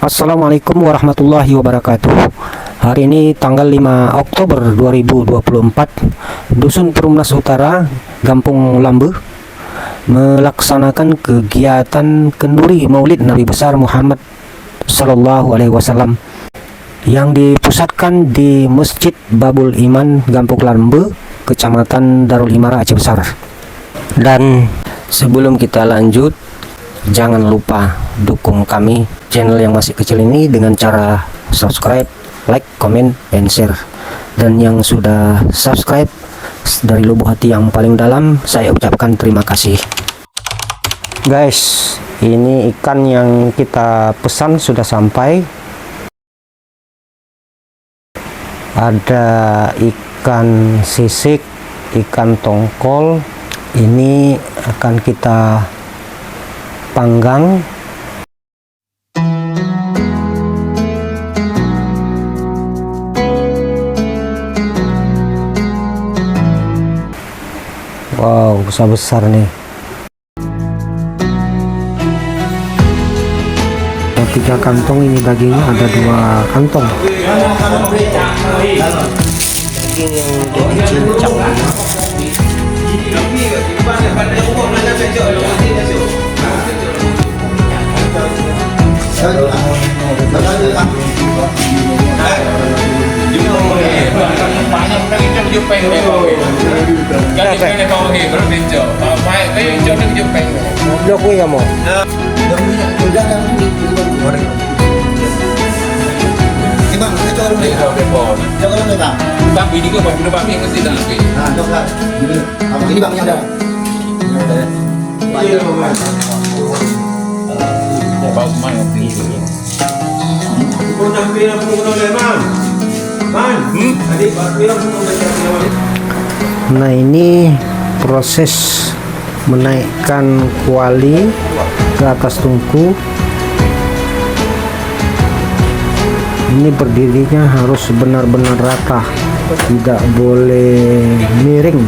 Assalamualaikum warahmatullahi wabarakatuh. Hari ini tanggal 5 Oktober 2024, Dusun Perumnas Utara, Kampung Lambe, melaksanakan kegiatan kenduri Maulid Nabi besar Muhammad Sallallahu Alaihi Wasallam yang dipusatkan di Masjid Babul Iman, Kampung Lambe, Kecamatan Darul Imara, Aceh Besar. Dan sebelum kita lanjut, jangan lupa dukung kami channel yang masih kecil ini dengan cara subscribe, like, comment, and share. Dan yang sudah subscribe, dari lubuk hati yang paling dalam saya ucapkan terima kasih. Guys, ini ikan yang kita pesan sudah sampai. Ada ikan sisik, ikan tongkol. Ini akan kita panggang. Wow, besar-besar nih. Ada 3 kantong, ini dagingnya ada 2 kantong. Daging yang udah dicincang. Bang, ini ke bang, bang yang mesti dah ke. Nah, coklat. Ini bang yang ada. Bau mana ni? Kau nak pilih apa kau nak man? Man, adik pilih apa kau nak? Nah, ini proses menaikkan kuali ke atas tungku. Ini berdirinya harus benar-benar rata, tidak boleh miring.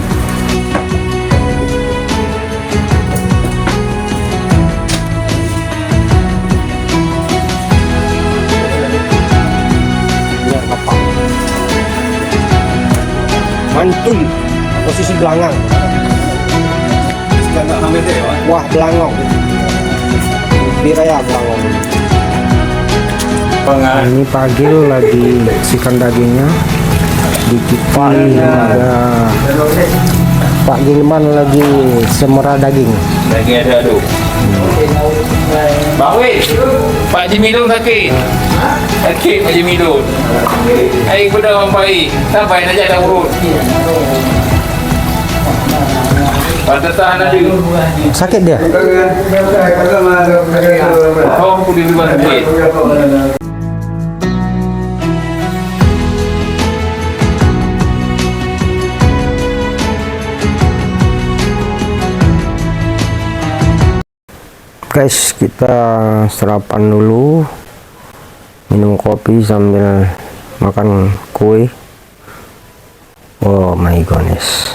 Mantul, posisi belangang. Wah, belangong. Biraya belangong. Ini pagil lagi sikan dagingnya, dikipai ada Pak Gilman lagi semera daging. Daging ada tu. Bawi, Pak Jimidun sakit. Sakit Pak Jimidun. Air kuda orang baik, sampai nak ada urut. Pantasan ada. Sakit dia? Kau pun di luar sakit. Guys, kita sarapan dulu, minum kopi sambil makan kue. Oh my goodness.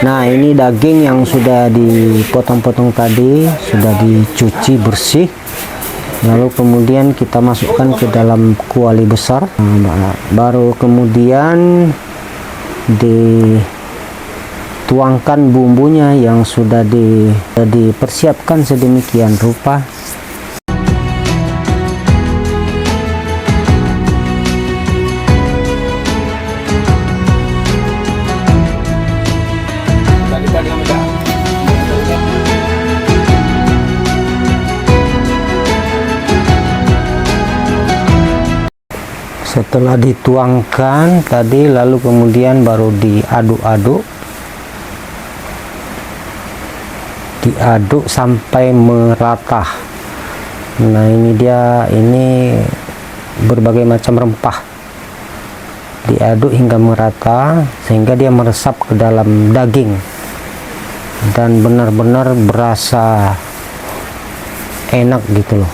Nah, ini daging yang sudah dipotong-potong tadi, sudah dicuci bersih, lalu kemudian kita masukkan ke dalam kuali besar. Baru kemudian dituangkan bumbunya yang sudah dipersiapkan sedemikian rupa. Setelah dituangkan tadi, lalu kemudian baru diaduk-aduk sampai merata. Nah, ini dia, ini berbagai macam rempah diaduk hingga merata sehingga dia meresap ke dalam daging dan benar-benar berasa enak gitu loh.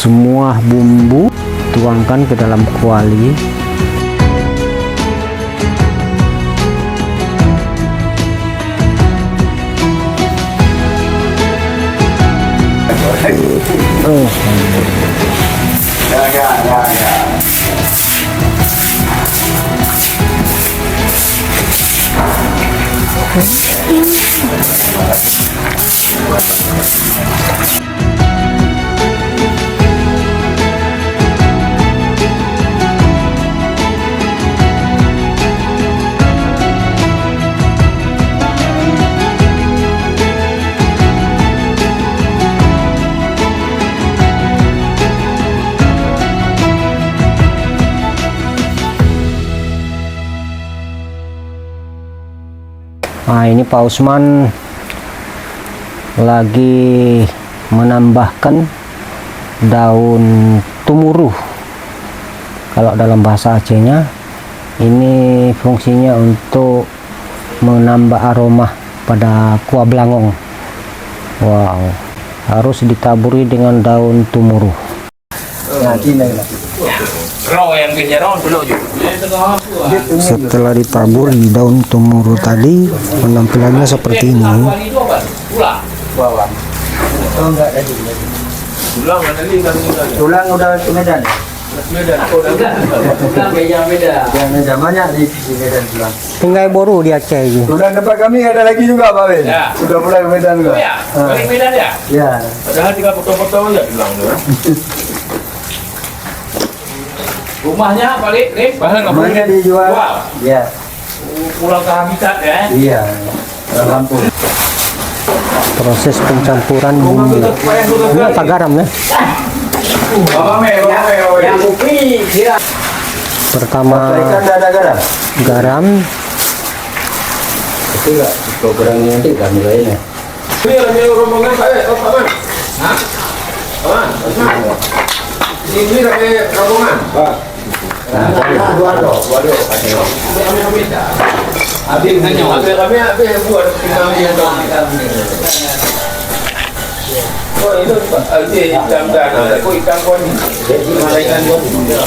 semua bumbu tuangkan ke dalam kuali. Nah, ini Pak Usman lagi menambahkan daun tumuruh. Kalau dalam bahasa Acehnya, ini fungsinya untuk menambah aroma pada kuah belangong. Wow, harus ditaburi dengan daun tumuruh. Raw yang kerja raw dulu juga. Setelah ditaburi daun tumuruh tadi, penampilannya seperti ini. Tulang udah ke Medan. Beda banyak di Medan tulang. Tinggal boru di Aceh ini. Tulang depan kami ada lagi juga Pak Ben. Ya. Sudah mulai ke Medan juga. Ya, balik Medan ya. Ya. Padahal tinggal potong-potong aja bilang tu. Rumahnya balik nih, bahkan nggak boleh Rumahnya dijual. Wow. Ya. Pulang ke habitat ya. Iya. Lampung. Proses pencampuran bumbu. Ini apa garam ya? Yang kopi kira. Pertama Ikan dah ada garam. garam, Itu enggak. Kau kurangnya nanti kami lainnya. Ini ada rombongan Pak, Pak Man. Hah? Pak Man, ini ada rombongan. Pak. Dua. Habis hanya habis buat tinggal dia dong. Oh itu ikan dan aku ikan pun ikan pun. Ya.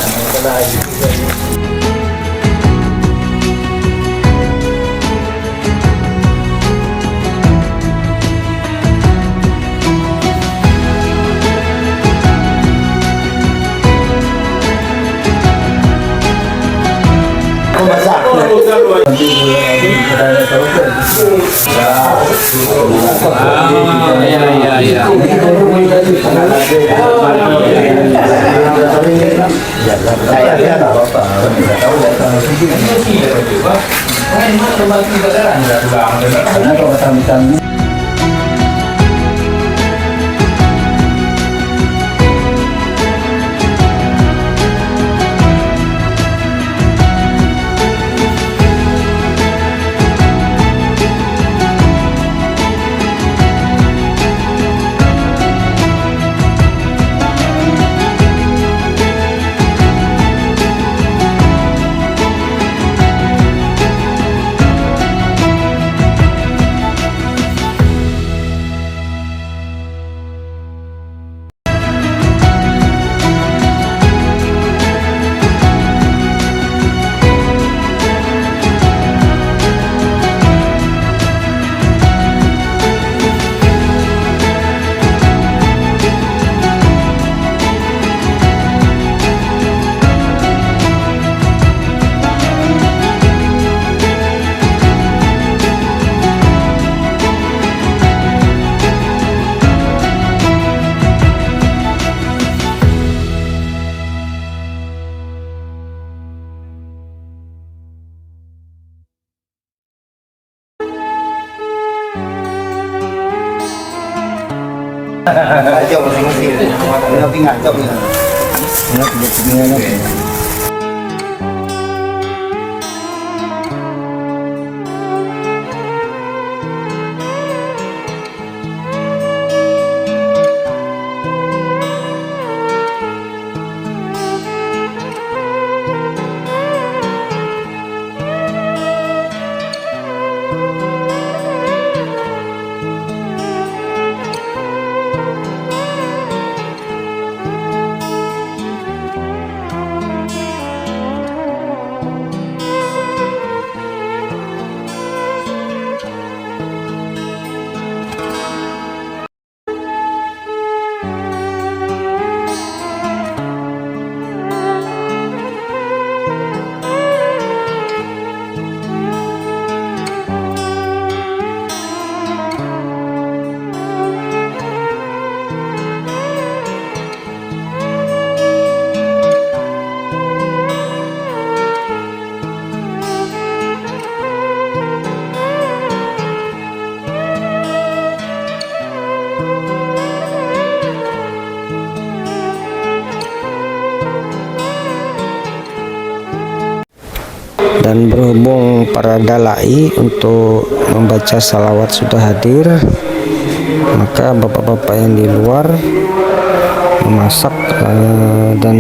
Jauh masing-masing. Udah tinggal jauh ni. Dan berhubung para dalai untuk membaca salawat sudah hadir, maka bapak-bapak yang di luar memasak dan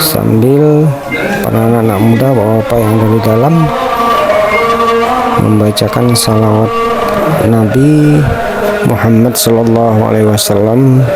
sambil para anak-anak muda, bapak-bapak yang ada di dalam membacakan salawat Nabi Muhammad Sallallahu Alaihi Wasallam.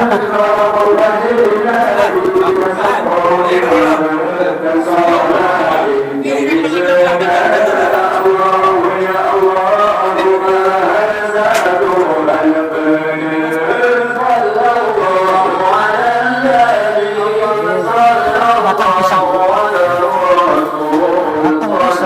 Thank you. Batang pisang. Batang pisang.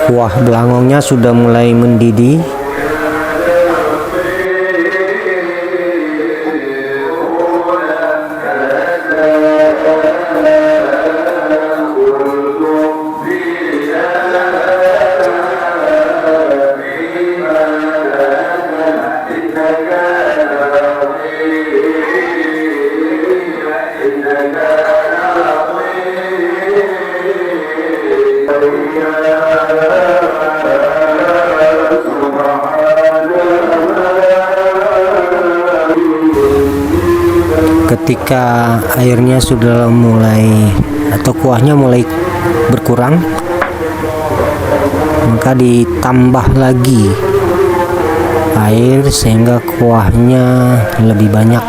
Kuah belangongnya sudah mulai mendidih. Ketika airnya sudah mulai atau kuahnya mulai berkurang, maka ditambah lagi air sehingga kuahnya lebih banyak.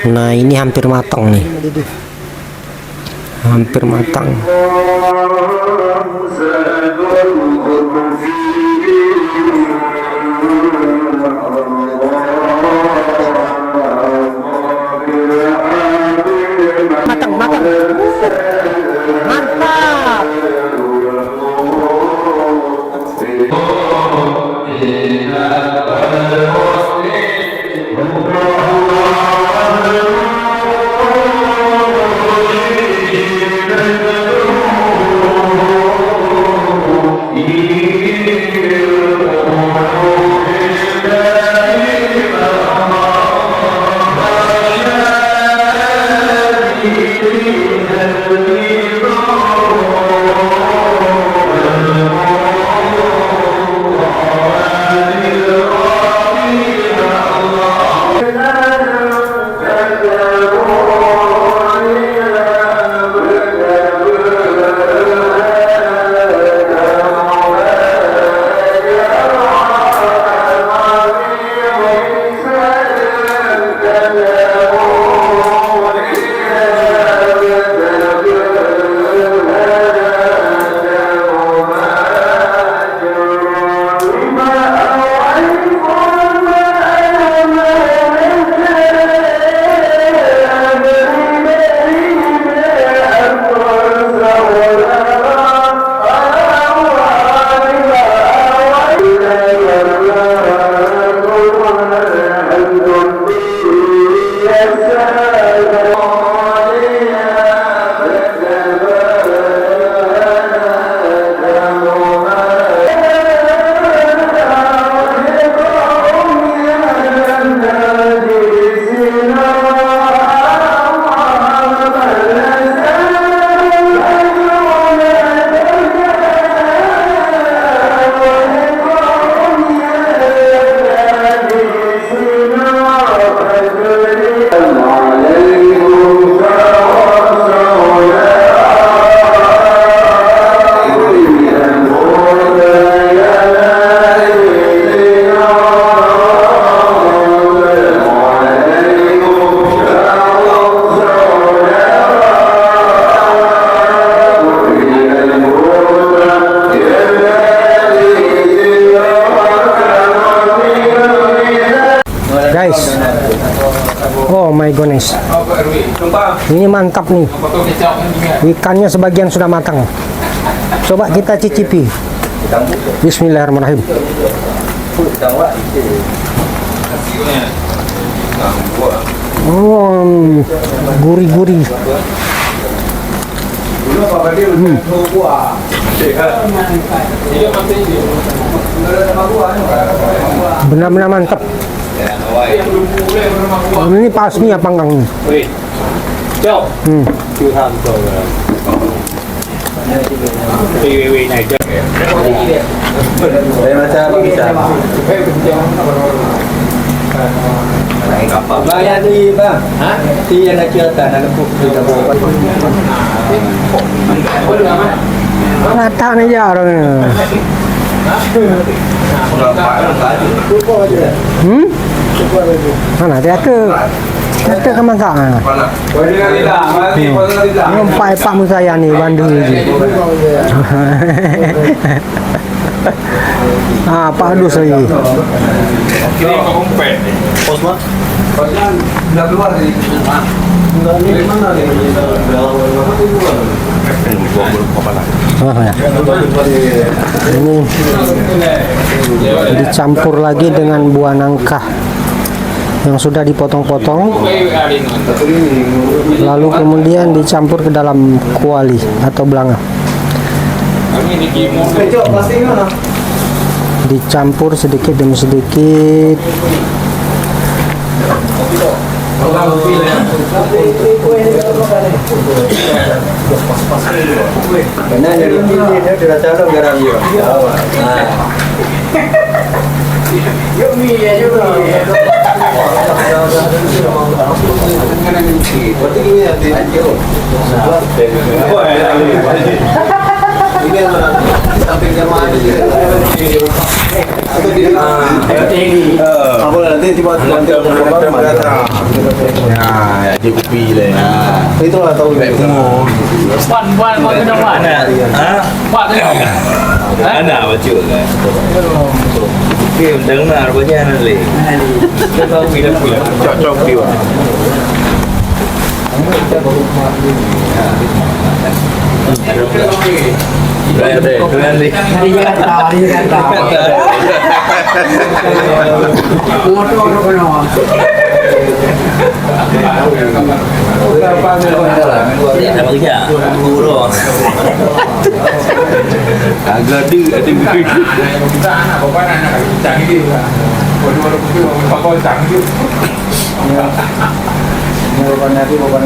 Nah, ini hampir matang nih. Hampir matang. Matang, matang. Mantap. Ini manis. Apa RW? Tumpang. Ini mantap nih. Potong kecap kan juga. Ikannya sebagian sudah matang. Coba kita cicipi. Bismillahirrahmanirrahim. Hasilnya. Nah, buah. Oh, gurih-gurih. Dulu apa dia buah. Dia mati dia. Benar-benar mantap. Yang belum mulai berumah buah. Ini pas nih apa enggak nih? Weh. Jauh. Weh naik jauh. Saya baca apa bisa? Bayar di bang. Hah? Di yang kecilkan ada putih kita Rata nih ya orangnya. Mana dia ke? Kita ke mangga. Ngompai Pak Musaya nih Bandung ini. Ah, Pak Adus lagi. Kini kau kumpet. Pos mah? Udah keluar dari mana nih? Ah, ya. Ini dicampur lagi dengan buah nangka yang sudah dipotong-potong, lalu kemudian dicampur ke dalam kuali atau belanga. Kami di Kimo. Cok, plastiknya mana? Dicampur sedikit demi sedikit. Karena dari sini dia sudah tahu garam dia. Yuk mi ya juga. Berarti ini yang di ini yang di samping jamaah itu. Atau di apa nanti tiba-tiba Ya, dia kopi lah. itu lah tahu Puan kau kena mana? Hah? Puan kena. Anak baca kan. Okey, dengar apa dia nak le. Kita tahu kita pulang. Cocok dia. Keren deh, keren deh. Dia kerja, guru. Agak ada Kita anak bapak anak canggih. Waduh kopi bapak canggih. bukan nanti bukan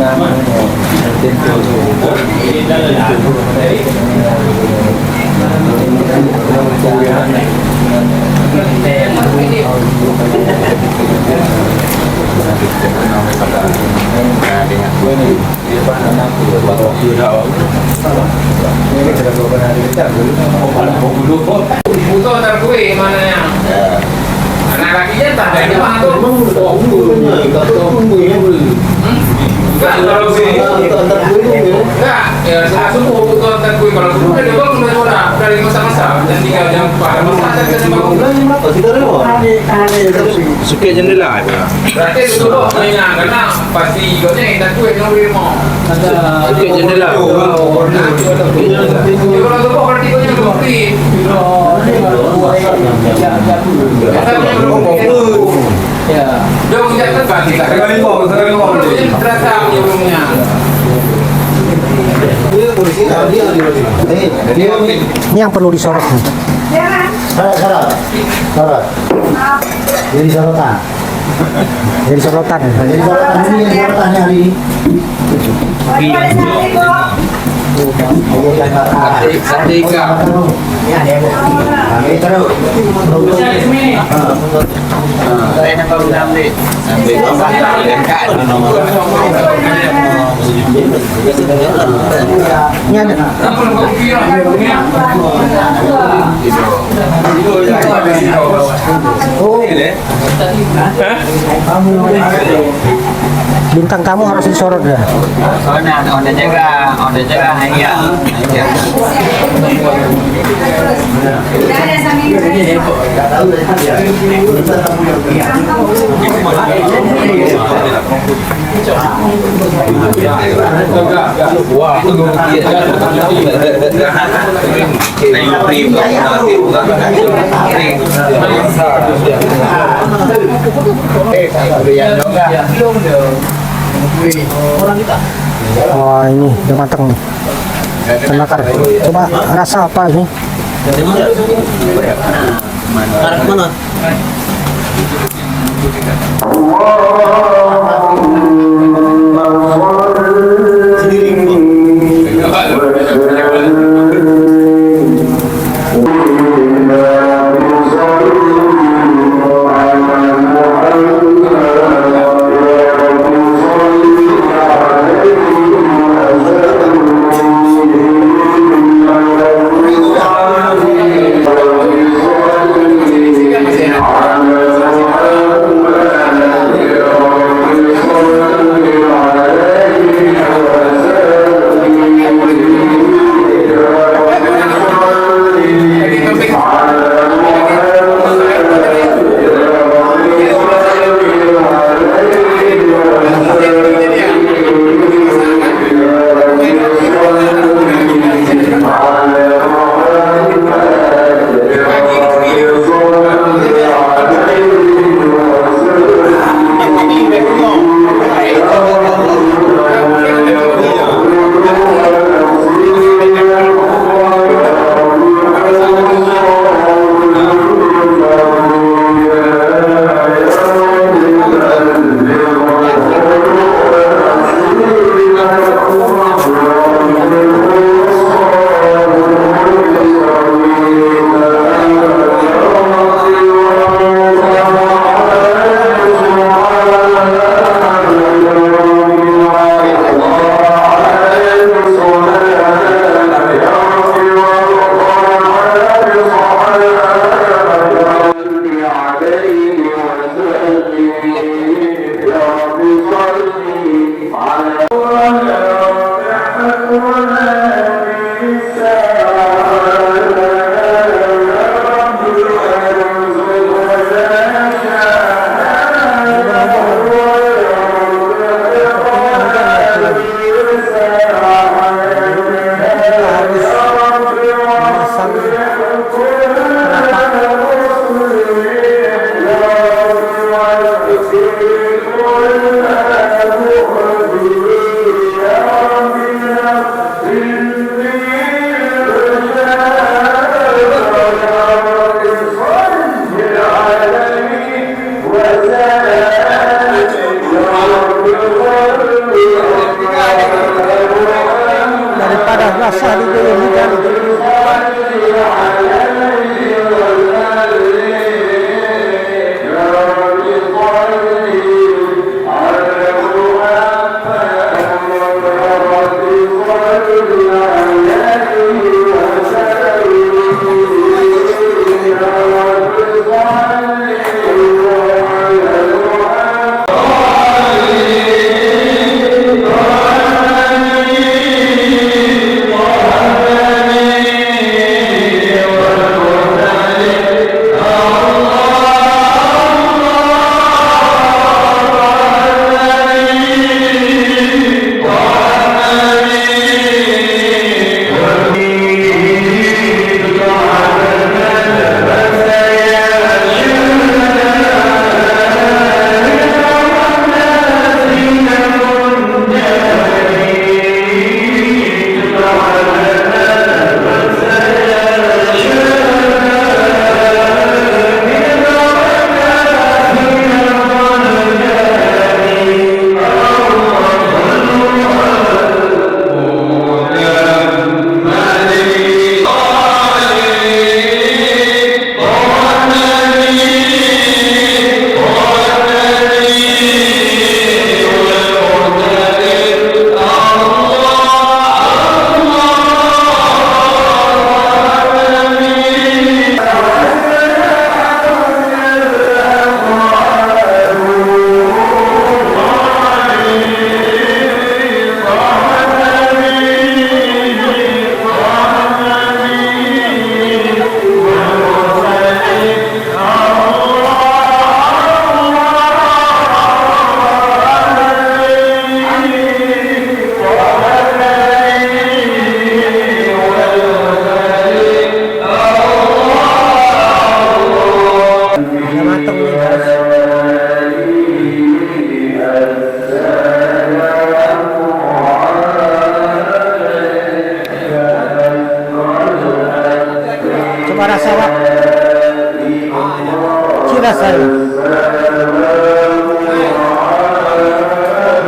Butuh antar kue mana yang anak lakinya tak ada di mana tuh. Enggak, kalau sini enggak, ya saya subuh butuh antar kue. Kalau subuh udah dibangun dari masa-masa dan tinggal jam pada masa ada kita bangun. suka jendela ada. Berarti itu loh mainan karena pasti hidupnya antar kue yang beri mau. Suka jendela. Kalau tuh berarti kau yang kopi. Ya, dong jangan terbang kita. Terasa menyebelumnya. Ini yang perlu disorot nih. Syarat. Jadi sorotan. Jadi sorotan. Jadi sorotan ini yang sorotannya hari ini. Tiga. Ini ada. Bintang kamu harus disorot ya. Onda jaga hanya. Wah, ini udah matang nih. Penakar. Coba rasa apa ini? Daripada rasa di dalam hujan. para sawah. Cirasai.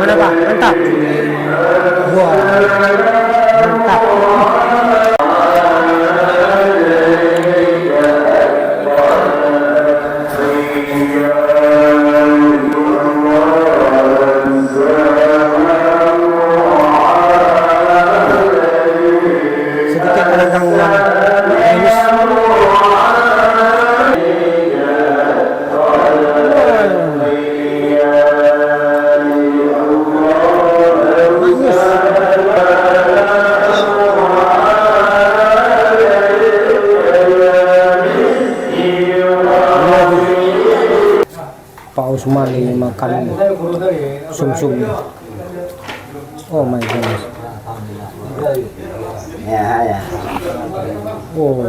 Mana Pak? Mantap. Wah. Mantap. Sedikit pedagang yang minus. Pak Usman ini makan sum-sum. Oh my goodness. Ya. Oh.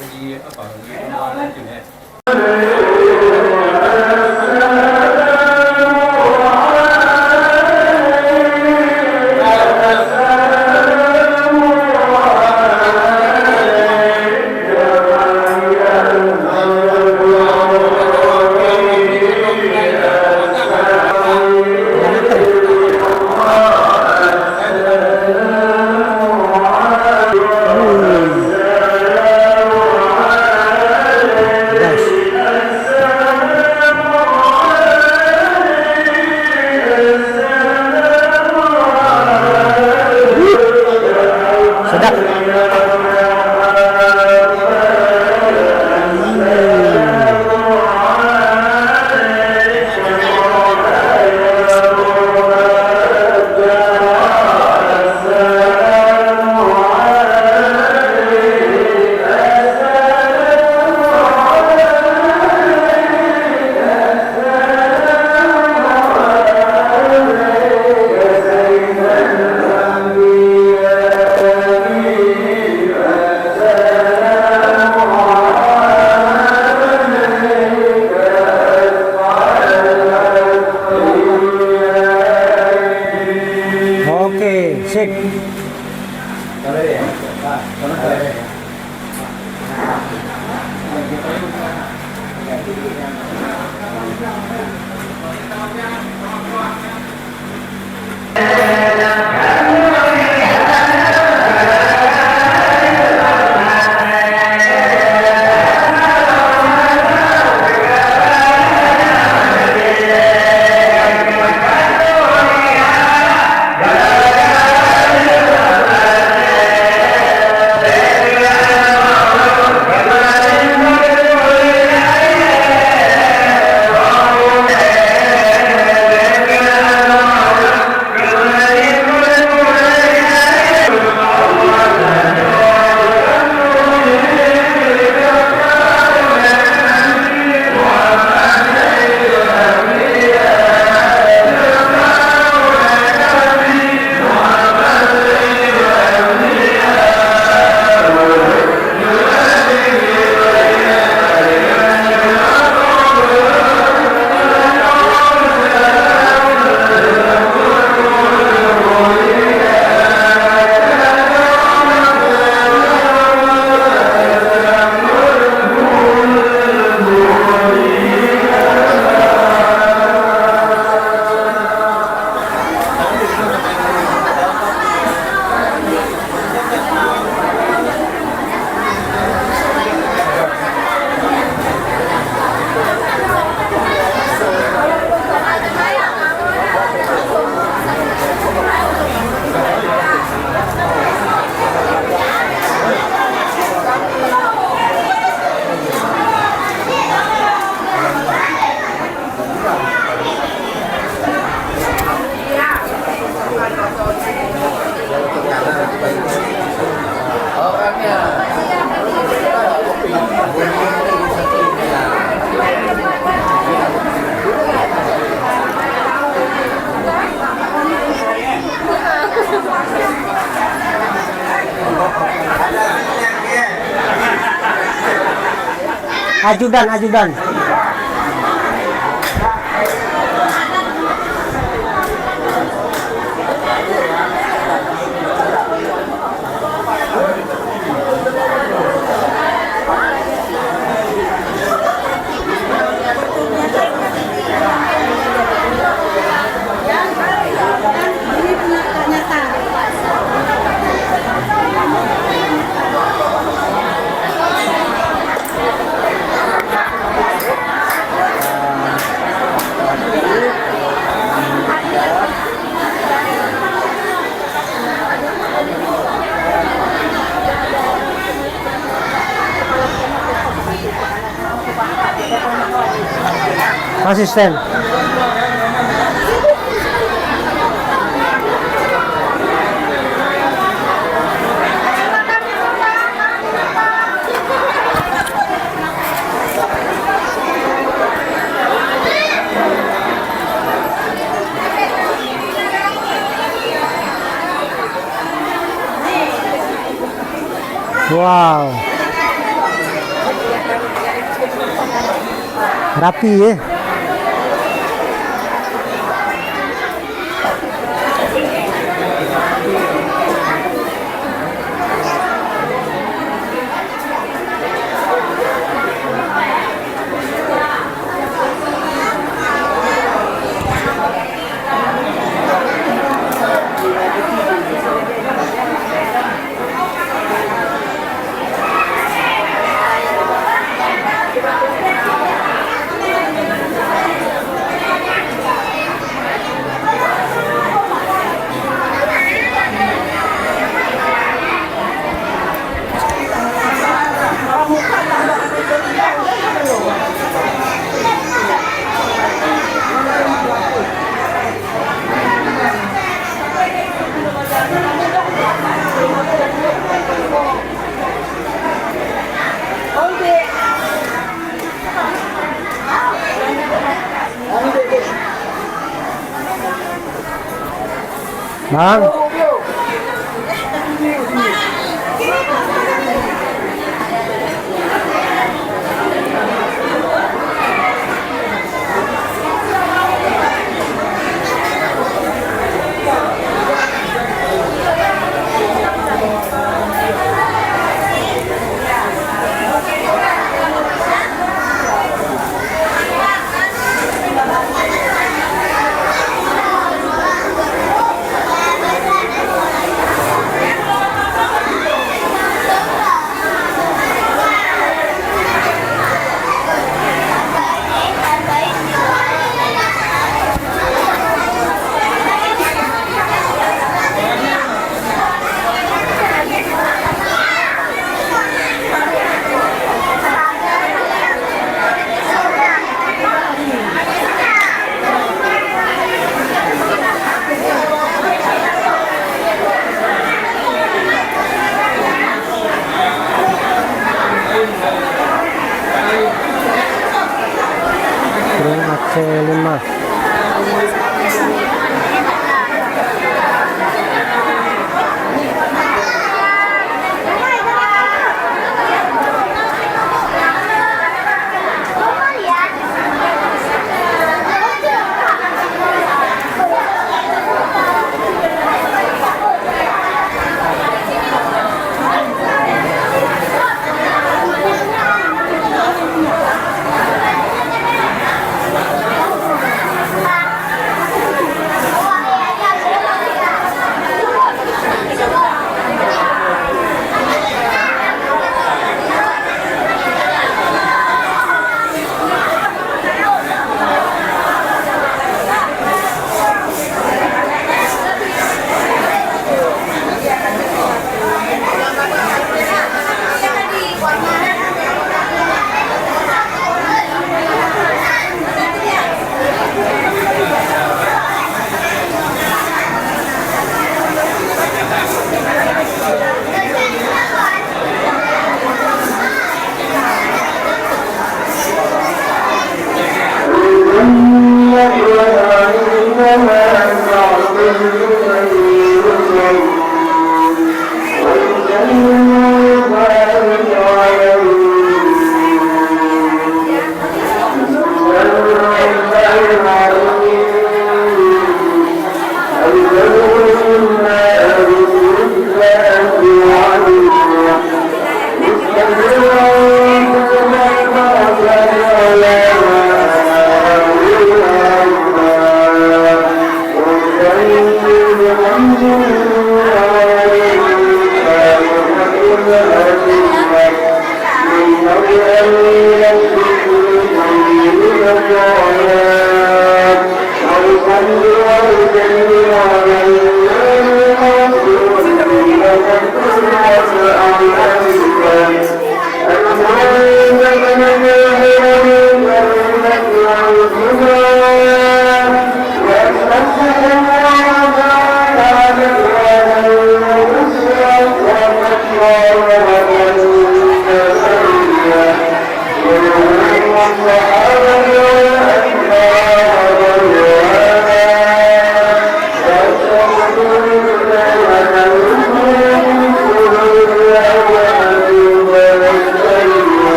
Lagi apa? Lagi ya. Sik. ajudan. Asisten. Wow. Rapi ya. Bang. AC5.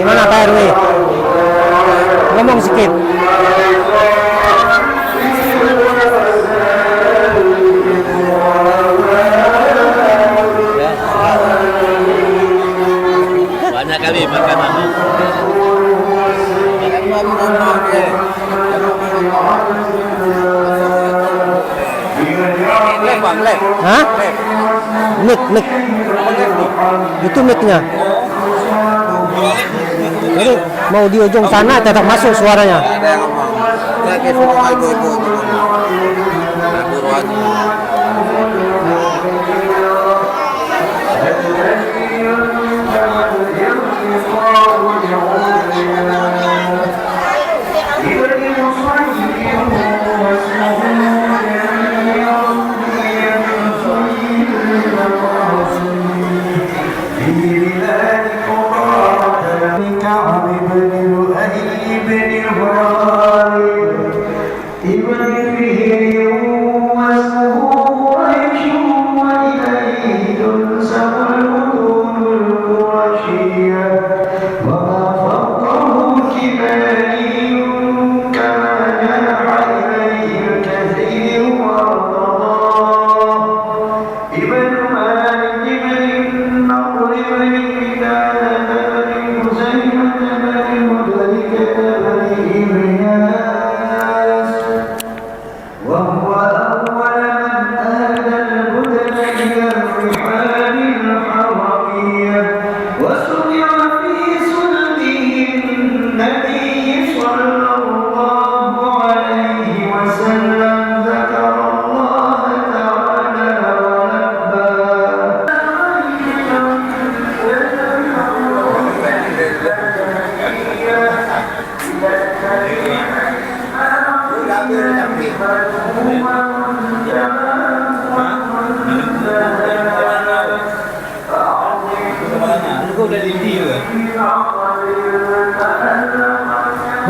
Gimana Pak RW? Ngomong sedikit. Banyak kali makanan. Hah? Mic. Itu mic-nya. Jadi mau di ujung sana tetap masuk suaranya.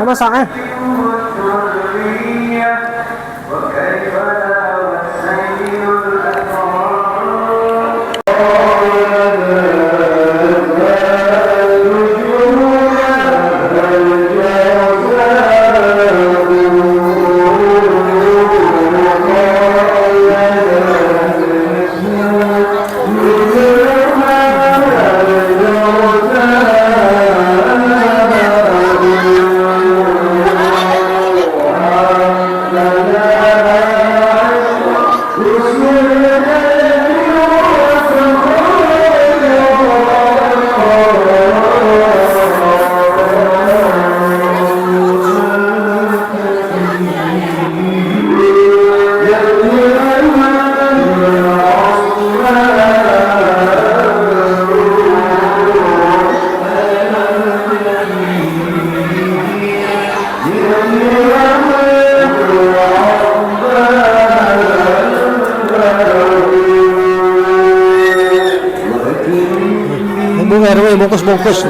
Mau masak bungkus.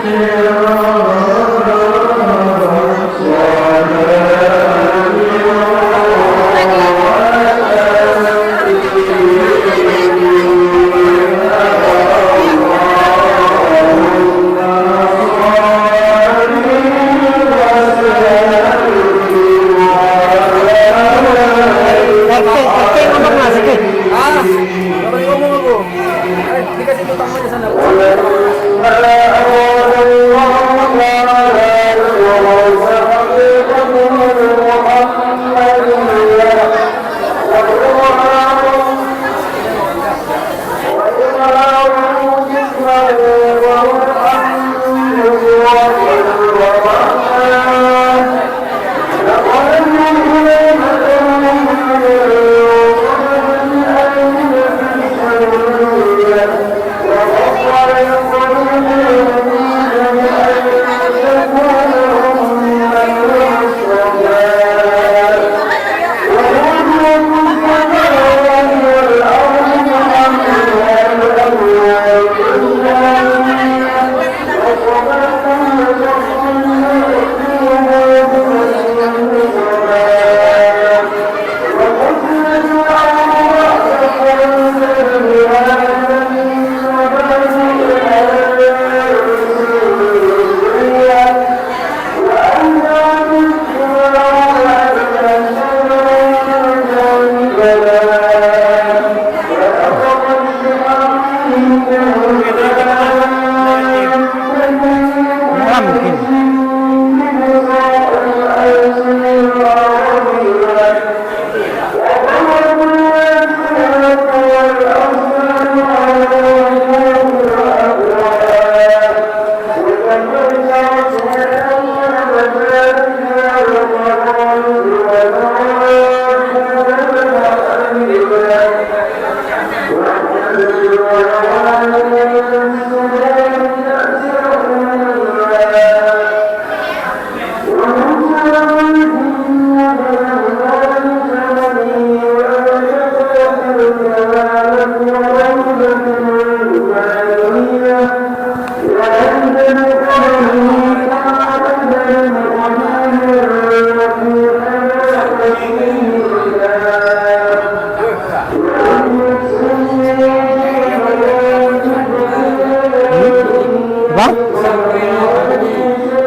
Yeah.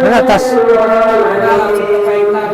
Mana tas? Ada langsung kaitan.